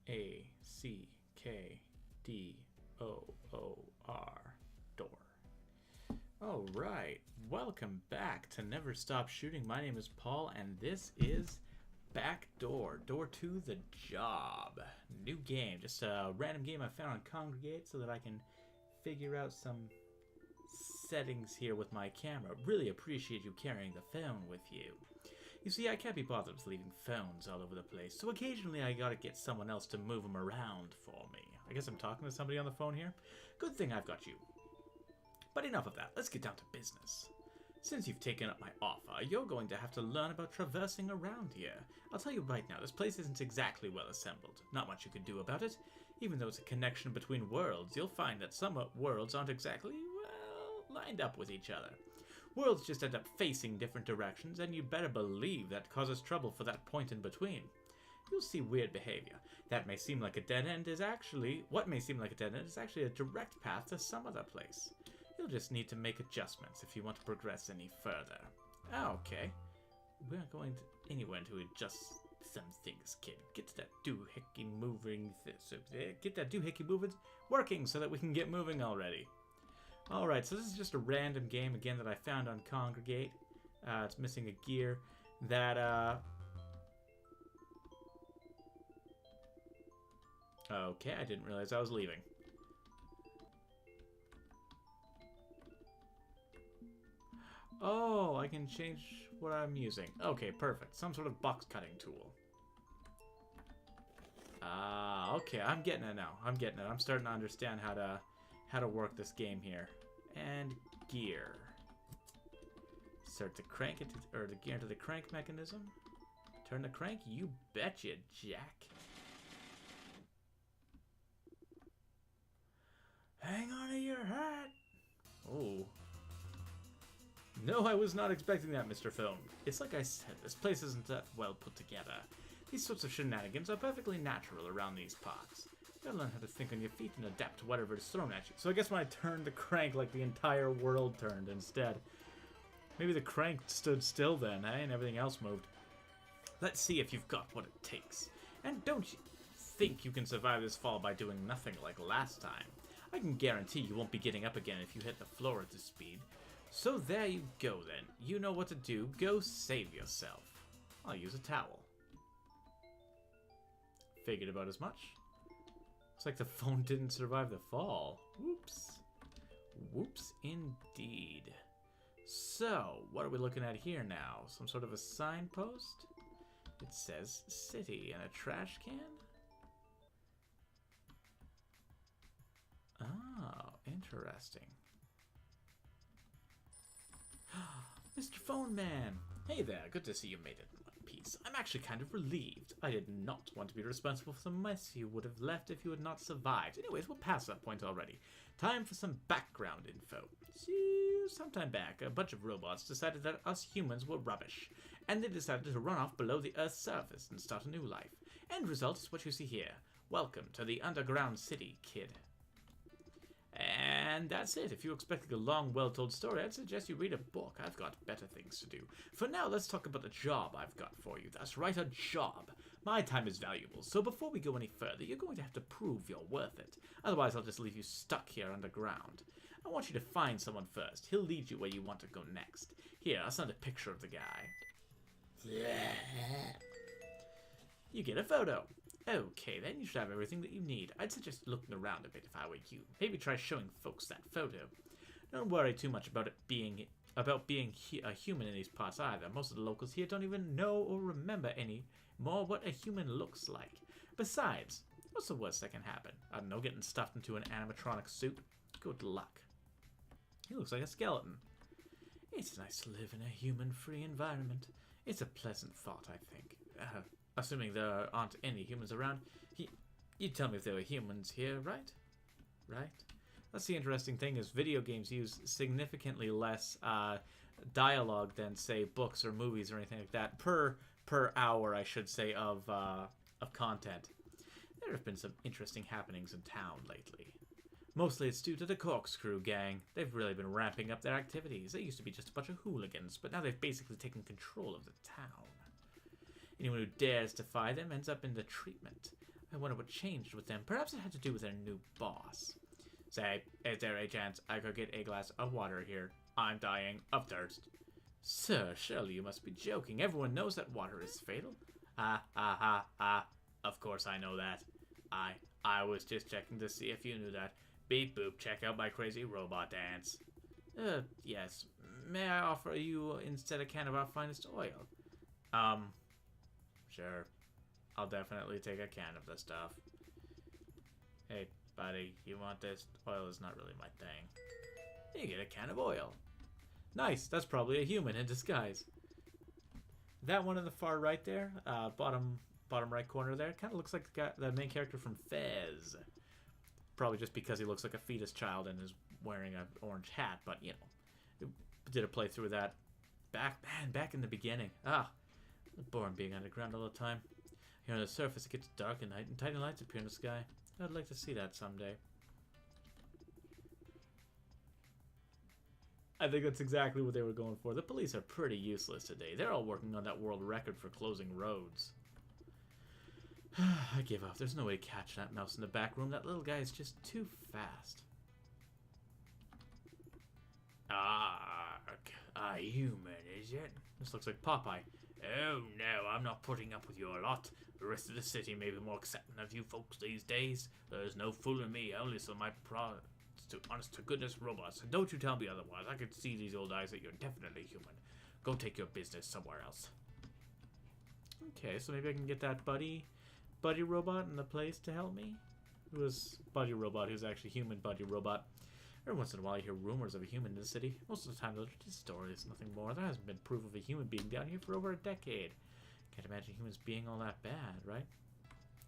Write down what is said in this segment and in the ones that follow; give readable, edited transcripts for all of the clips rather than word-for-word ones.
Backdoor. Door. Alright, welcome back to Never Stop Shooting. My name is Paul, and this is Backdoor. Door to the Job. New game, just a random game I found on Congregate so that I can figure out some settings here with my camera. Really appreciate you carrying the phone with you. You see, I can't be bothered with leaving phones all over the place, so occasionally I gotta get someone else to move them around for me. I guess I'm talking to somebody on the phone here. Good thing I've got you. But enough of that, let's get down to business. Since you've taken up my offer, you're going to have to learn about traversing around here. I'll tell you right now, this place isn't exactly well assembled. Not much you can do about it. Even though it's a connection between worlds, you'll find that some worlds aren't exactly, well, lined up with each other. Worlds just end up facing different directions, and you better believe that causes trouble for that point in between. You'll see weird behavior. What may seem like a dead end is actually a direct path to some other place. You'll just need to make adjustments if you want to progress any further. Okay. We're not going to anywhere to adjust some things, kid. Get to that doohickey moving. Get that doohickey moving working so that we can get moving already. Alright, so this is just a random game again that I found on Congregate. It's missing a gear that okay, I didn't realize I was leaving. Oh, I can change what I'm using. Okay, perfect. Some sort of box cutting tool. Okay, I'm getting it now. I'm getting it. I'm starting to understand how to work this game here. And gear. Start to crank it, or the gear into the crank mechanism. Turn the crank. You betcha, Jack. Hang on to your hat. Oh. No, I was not expecting that, Mr. Phone. It's like I said, this place isn't that well put together. These sorts of shenanigans are perfectly natural around these parts. You gotta learn how to think on your feet and adapt to whatever is thrown at you. So I guess when I turned the crank, like the entire world turned instead. Maybe the crank stood still then, eh? And everything else moved. Let's see if you've got what it takes. And don't you think you can survive this fall by doing nothing like last time. I can guarantee you won't be getting up again if you hit the floor at this speed. So there you go then. You know what to do. Go save yourself. I'll use a towel. Figured about as much. Looks like the phone didn't survive the fall. Whoops. Whoops indeed. So, what are we looking at here now? Some sort of a signpost? It says city and a trash can? Oh, interesting. Mr. Phone Man! Hey there, good to see you made it in one piece. I'm actually kind of relieved. I did not want to be responsible for the mess you would have left if you had not survived. Anyways, we'll pass that point already. Time for some background info. See, sometime back, a bunch of robots decided that us humans were rubbish, and they decided to run off below the Earth's surface and start a new life. End result is what you see here. Welcome to the underground city, kid. And that's it. If you're expecting a long, well-told story, I'd suggest you read a book. I've got better things to do. For now, let's talk about the job I've got for you. That's right, a job. My time is valuable, so before we go any further, you're going to have to prove you're worth it. Otherwise, I'll just leave you stuck here underground. I want you to find someone first. He'll lead you where you want to go next. Here, I'll send a picture of the guy. You get a photo. Okay, then you should have everything that you need. I'd suggest looking around a bit if I were you. Maybe try showing folks that photo. Don't worry too much about being a human in these parts either. Most of the locals here don't even know or remember any more what a human looks like. Besides, what's the worst that can happen? I don't know, getting stuffed into an animatronic suit? Good luck. He looks like a skeleton. It's nice to live in a human-free environment. It's a pleasant thought, I think. Assuming there aren't any humans around. You'd tell me if there were humans here, right? Right? That's the interesting thing is video games use significantly less dialogue than, say, books or movies or anything like that per hour, I should say, of content. There have been some interesting happenings in town lately. Mostly it's due to the Corkscrew gang. They've really been ramping up their activities. They used to be just a bunch of hooligans, but now they've basically taken control of the town. Anyone who dares defy them ends up in the treatment. I wonder what changed with them. Perhaps it had to do with their new boss. Say, is there a chance I could get a glass of water here? I'm dying of thirst. Sir, surely you must be joking. Everyone knows that water is fatal. Of course I know that. I was just checking to see if you knew that. Beep boop, check out my crazy robot dance. Yes. May I offer you instead a can of our finest oil? Sure. I'll definitely take a can of the stuff. Hey, buddy, you want this? Oil is not really my thing. You get a can of oil. Nice, that's probably a human in disguise. That one in the far right there, bottom right corner there, kind of looks like the main character from Fez. Probably just because he looks like a fetus child and is wearing an orange hat, but you know, did a playthrough of that back in the beginning. Boring being underground all the time. Here on the surface, it gets dark at night, and tiny lights appear in the sky. I'd like to see that someday. I think that's exactly what they were going for. The police are pretty useless today. They're all working on that world record for closing roads. I give up. There's no way to catch that mouse in the back room. That little guy is just too fast. A human, is it? This looks like Popeye. Oh no, I'm not putting up with your lot. The rest of the city may be more accepting of you folks these days. There's no fooling me. I only sell my products to honest-to-goodness robots. And don't you tell me otherwise. I can see these old eyes that you're definitely human. Go take your business somewhere else. Okay, so maybe I can get that buddy robot in the place to help me. It was buddy robot who's actually human buddy robot. Every once in a while you hear rumors of a human in the city. Most of the time those are just stories, nothing more. There hasn't been proof of a human being down here for over a decade. Can't imagine humans being all that bad, right?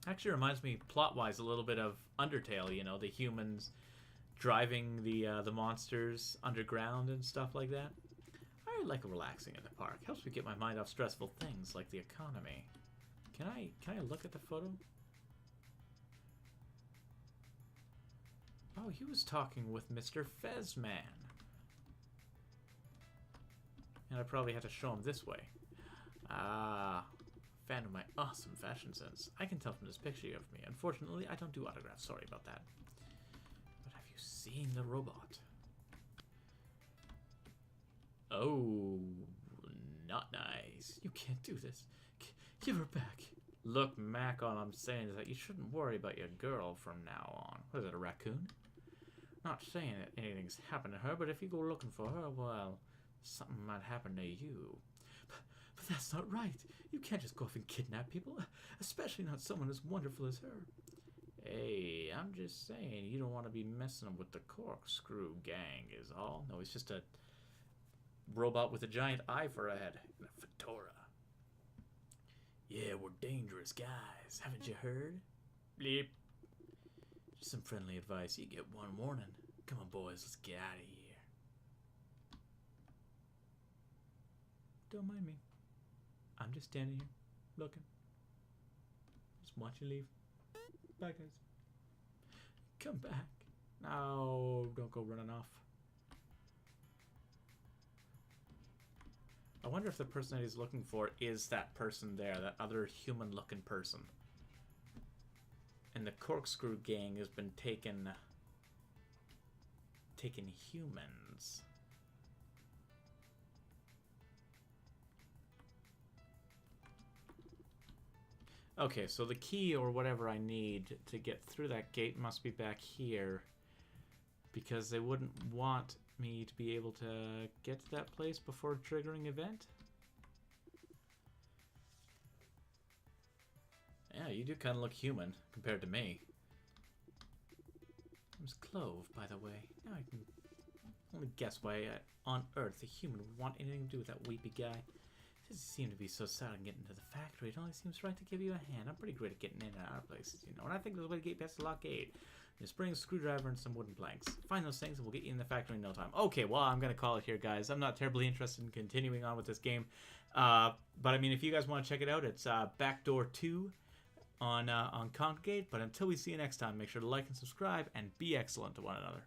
Actually reminds me plot-wise a little bit of Undertale, you know, the humans driving the monsters underground and stuff like that. I like relaxing in the park. Helps me get my mind off stressful things like the economy. Can I look at the photo? Oh, he was talking with Mr. Fezman. And I probably had to show him this way. Fan of my awesome fashion sense. I can tell from this picture you have of me. Unfortunately, I don't do autographs. Sorry about that. But have you seen the robot? Oh, not nice. You can't do this. Give her back. Look, Mac, all I'm saying is that you shouldn't worry about your girl from now on. What is it, a raccoon? Not saying that anything's happened to her, but if you go looking for her, well, something might happen to you. But that's not right. You can't just go off and kidnap people, especially not someone as wonderful as her. Hey, I'm just saying, you don't want to be messing with the corkscrew gang is all. No, he's just a robot with a giant eye for a head and a fedora. Yeah, we're dangerous guys. Haven't you heard? Bleep. Just some friendly advice. You get one warning. Come on, boys. Let's get out of here. Don't mind me. I'm just standing here, looking. Just watch you leave. Bye, guys. Come back. No, don't go running off. I wonder if the person that he's looking for is that person there, that other human-looking person. And the corkscrew gang has been taking humans. Okay, so the key or whatever I need to get through that gate must be back here. Because they wouldn't want me to be able to get to that place before triggering event? Yeah, you do kind of look human compared to me. Name's Clove, by the way. Now I can only guess why on Earth a human would want anything to do with that weepy guy. He doesn't seem to be so sad on getting to the factory. It only seems right to give you a hand. I'm pretty great at getting in and out of places, you know. And I think there's a way to get past the lock gate. Just bring a screwdriver and some wooden planks. Find those things and we'll get you in the factory in no time. Okay, well, I'm going to call it here, guys. I'm not terribly interested in continuing on with this game. But, I mean, if you guys want to check it out, it's Backdoor 2 on Congregate. But until we see you next time, make sure to like and subscribe and be excellent to one another.